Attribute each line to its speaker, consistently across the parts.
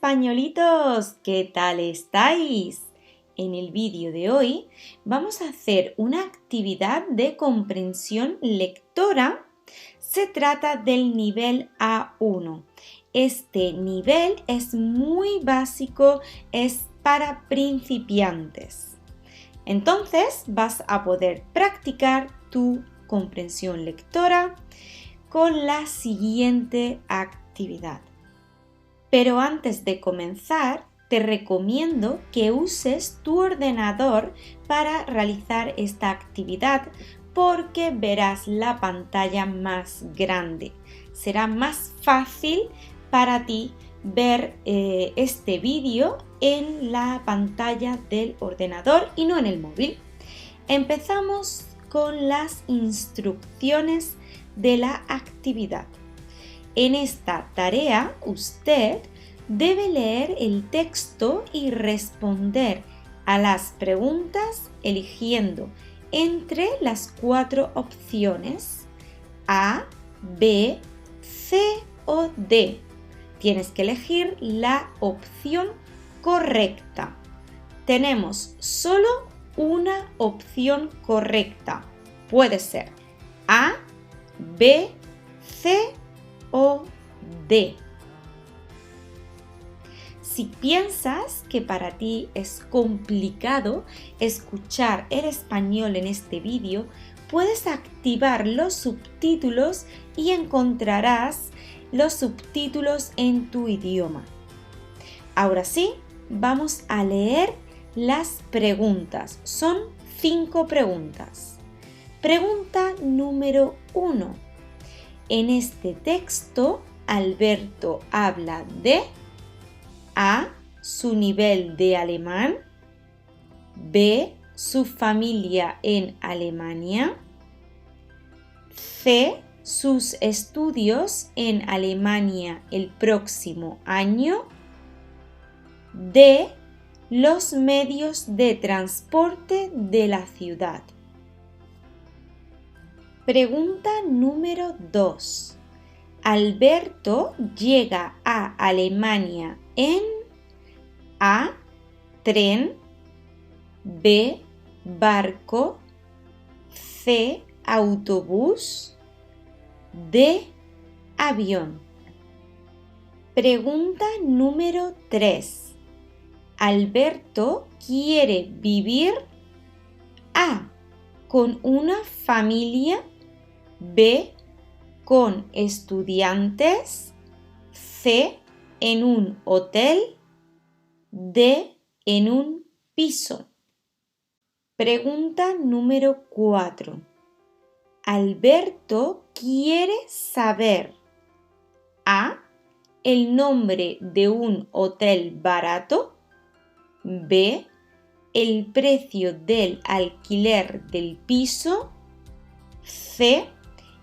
Speaker 1: españolitos, ¿qué tal estáis? En el vídeo de hoy vamos a hacer una actividad de comprensión lectora. Se trata del nivel A1. Este nivel es muy básico, es para principiantes. Entonces vas a poder practicar tu comprensión lectora con la siguiente actividad. Pero antes de comenzar, te recomiendo que uses tu ordenador para realizar esta actividad porque verás la pantalla más grande. Será más fácil para ti ver este vídeo en la pantalla del ordenador y no en el móvil. Empezamos con las instrucciones de la actividad. En esta tarea, usted debe leer el texto y responder a las preguntas eligiendo entre las 4 opciones A, B, C o D. Tienes que elegir la opción correcta. Tenemos solo una opción correcta. Puede ser A, B, C o D. Si piensas que para ti es complicado escuchar el español en este vídeo, puedes activar los subtítulos y encontrarás los subtítulos en tu idioma. Ahora sí, vamos a leer las preguntas. Son 5 preguntas. Pregunta número 1. En este texto, Alberto habla de A, su nivel de alemán, B, su familia en Alemania, C, sus estudios en Alemania el próximo año, D, los medios de transporte de la ciudad. Pregunta número 2. Alberto llega a Alemania en A, tren, B, barco, C, autobús, D, avión. Pregunta número 3. Alberto quiere vivir A, con una familia, B, con estudiantes, C, en un hotel, D, en un piso. Pregunta número 4. Alberto quiere saber A, el nombre de un hotel barato, B, el precio del alquiler del piso, C,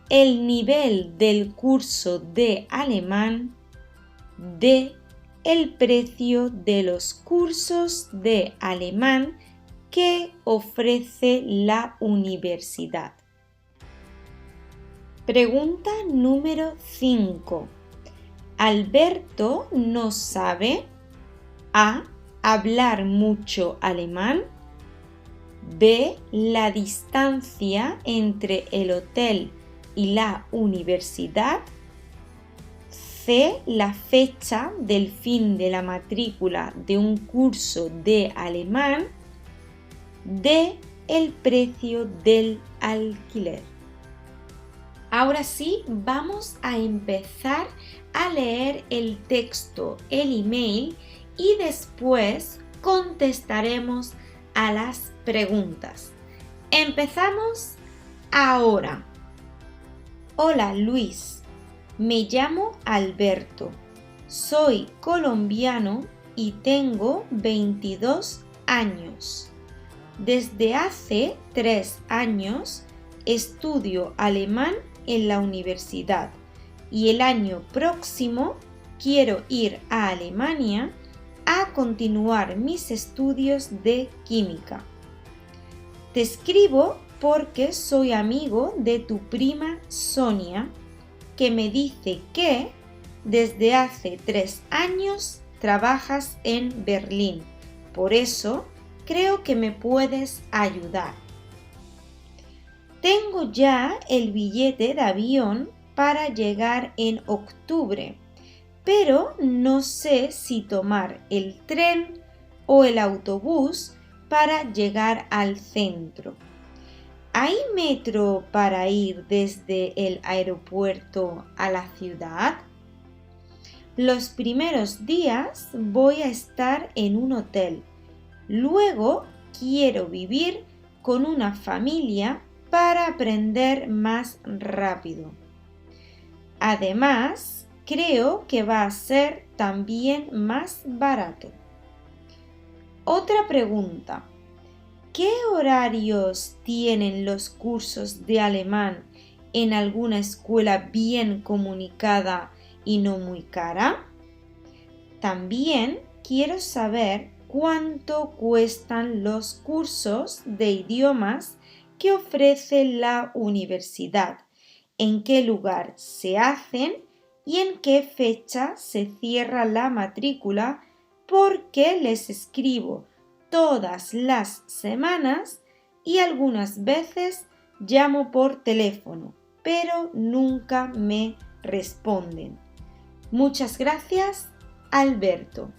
Speaker 1: el nivel del curso de alemán, D, el precio de los cursos de alemán que ofrece la universidad. Pregunta número 5. Alberto no sabe A, hablar mucho alemán, B, la distancia entre el hotel y la universidad, C, la fecha del fin de la matrícula de un curso de alemán, D, el precio del alquiler. Ahora sí, vamos a empezar a leer el texto, el email y después contestaremos a las preguntas. Empezamos ahora. Hola Luis, me llamo Alberto, soy colombiano y tengo 22 años. Desde hace 3 años estudio alemán en la universidad y el año próximo quiero ir a Alemania a continuar mis estudios de química. Te escribo porque soy amigo de tu prima Sonia, que me dice que desde hace 3 años trabajas en Berlín, por eso creo que me puedes ayudar. Tengo ya el billete de avión para llegar en octubre, pero no sé si tomar el tren o el autobús para llegar al centro. ¿Hay metro para ir desde el aeropuerto a la ciudad? Los primeros días voy a estar en un hotel. Luego quiero vivir con una familia para aprender más rápido. Además, creo que va a ser también más barato. Otra pregunta. ¿Qué horarios tienen los cursos de alemán en alguna escuela bien comunicada y no muy cara? También quiero saber cuánto cuestan los cursos de idiomas que ofrece la universidad, en qué lugar se hacen y en qué fecha se cierra la matrícula, porque les escribo todas las semanas y algunas veces llamo por teléfono, pero nunca me responden. Muchas gracias, Alberto.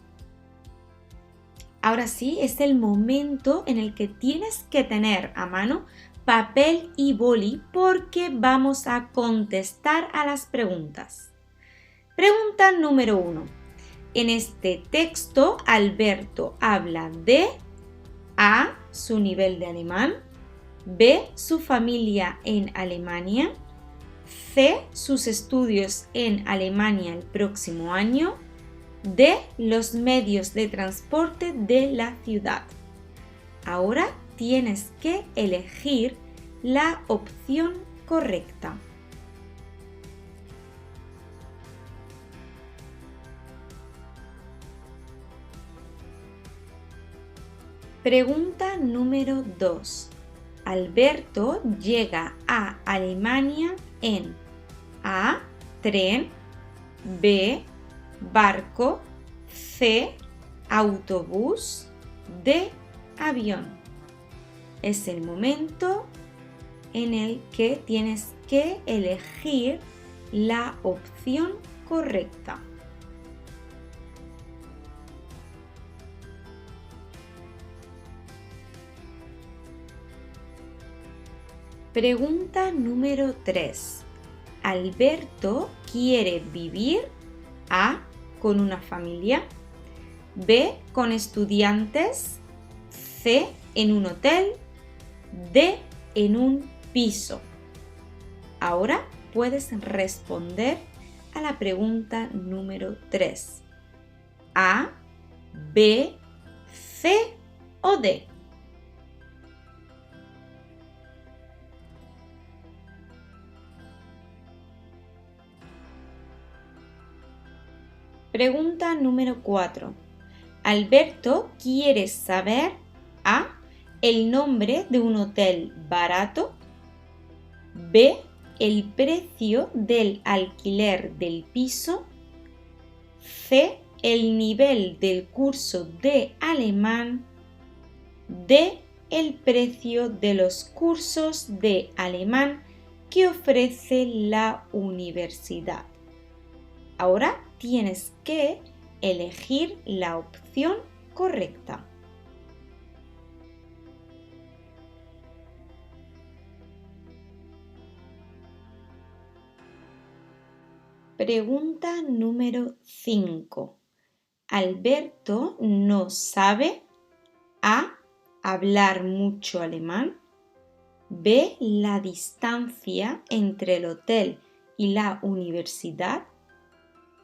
Speaker 1: Ahora sí, es el momento en el que tienes que tener a mano papel y boli porque vamos a contestar a las preguntas. Pregunta número 1. En este texto, Alberto habla de A. Su nivel de alemán, B. Su familia en Alemania, C. Sus estudios en Alemania el próximo año, D. Los medios de transporte de la ciudad. Ahora tienes que elegir la opción correcta. Pregunta número 2. Alberto llega a Alemania en A. Tren, B. Barco, C. Autobús, D. Avión. Es el momento en el que tienes que elegir la opción correcta. Pregunta número 3. Alberto quiere vivir A. Con una familia, B. Con estudiantes, C. En un hotel, D. En un piso. Ahora puedes responder a la pregunta número 3. A, B, C o D. Pregunta número 4. Alberto quiere saber A. El nombre de un hotel barato, B. El precio del alquiler del piso, C. El nivel del curso de alemán, D. El precio de los cursos de alemán que ofrece la universidad. Ahora tienes que elegir la opción correcta. Pregunta número 5. Alberto no sabe A. Hablar mucho alemán, B. La distancia entre el hotel y la universidad,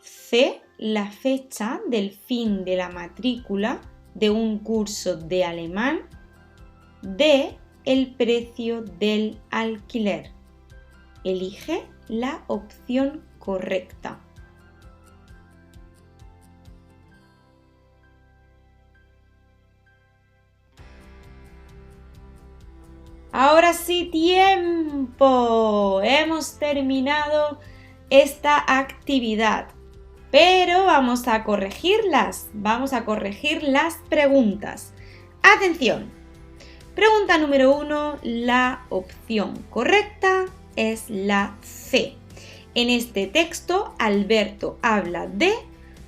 Speaker 1: C. La fecha del fin de la matrícula de un curso de alemán, D. El precio del alquiler. Elige la opción correcta. Ahora sí, tiempo. Hemos terminado esta actividad. Pero vamos a corregirlas. Vamos a corregir las preguntas. ¡Atención! Pregunta número 1. La opción correcta es la C. En este texto, Alberto habla de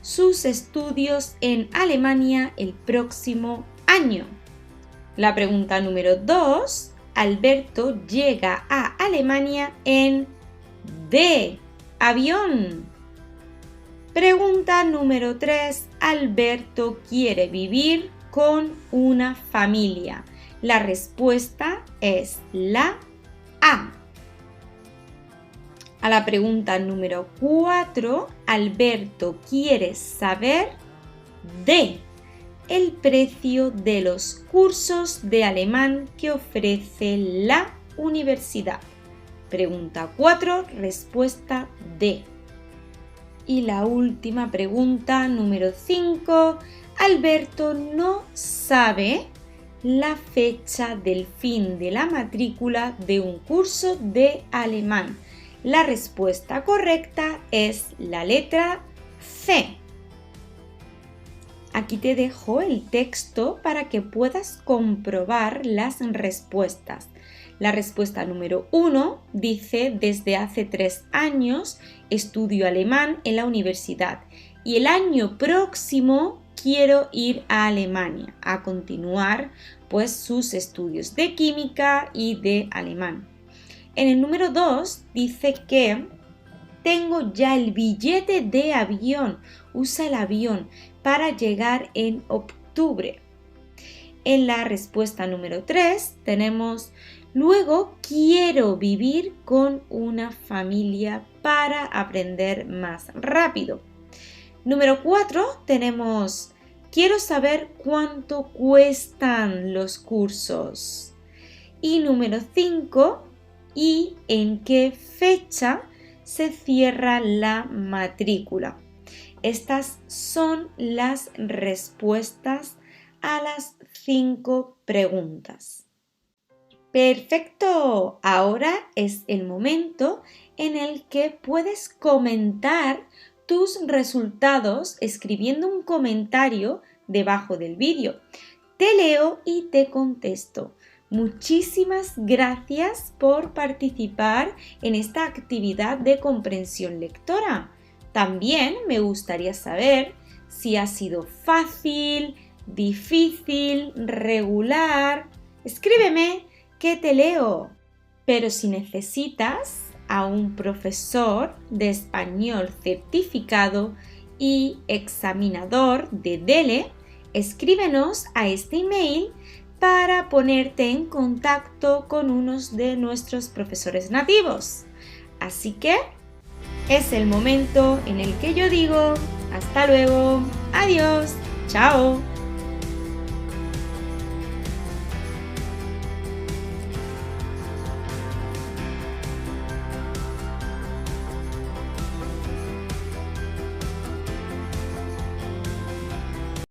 Speaker 1: sus estudios en Alemania el próximo año. La pregunta número 2. Alberto llega a Alemania en D. Avión. Pregunta número 3. Alberto quiere vivir con una familia. La respuesta es la A. A la pregunta número 4, Alberto quiere saber D. El precio de los cursos de alemán que ofrece la universidad. Pregunta 4, respuesta D. Y la última pregunta, número 5, Alberto no sabe la fecha del fin de la matrícula de un curso de alemán. La respuesta correcta es la letra C. Aquí te dejo el texto para que puedas comprobar las respuestas. La respuesta número 1 dice: desde hace 3 años estudio alemán en la universidad y el año próximo quiero ir a Alemania a continuar pues sus estudios de química y de alemán. En el número 2 dice que tengo ya el billete de avión, usa el avión para llegar en octubre. En la respuesta número 3 tenemos: luego quiero vivir con una familia para aprender más rápido. Número 4 tenemos: quiero saber cuánto cuestan los cursos. Y número 5, ¿y en qué fecha se cierra la matrícula? Estas son las respuestas a las 5 preguntas. ¡Perfecto! Ahora es el momento en el que puedes comentar tus resultados escribiendo un comentario debajo del vídeo. Te leo y te contesto. Muchísimas gracias por participar en esta actividad de comprensión lectora. También me gustaría saber si ha sido fácil, difícil, regular. Escríbeme que te leo. Pero si necesitas a un profesor de español certificado y examinador de DELE, escríbenos a este email para ponerte en contacto con unos de nuestros profesores nativos. Así que es el momento en el que yo digo hasta luego, adiós, chao.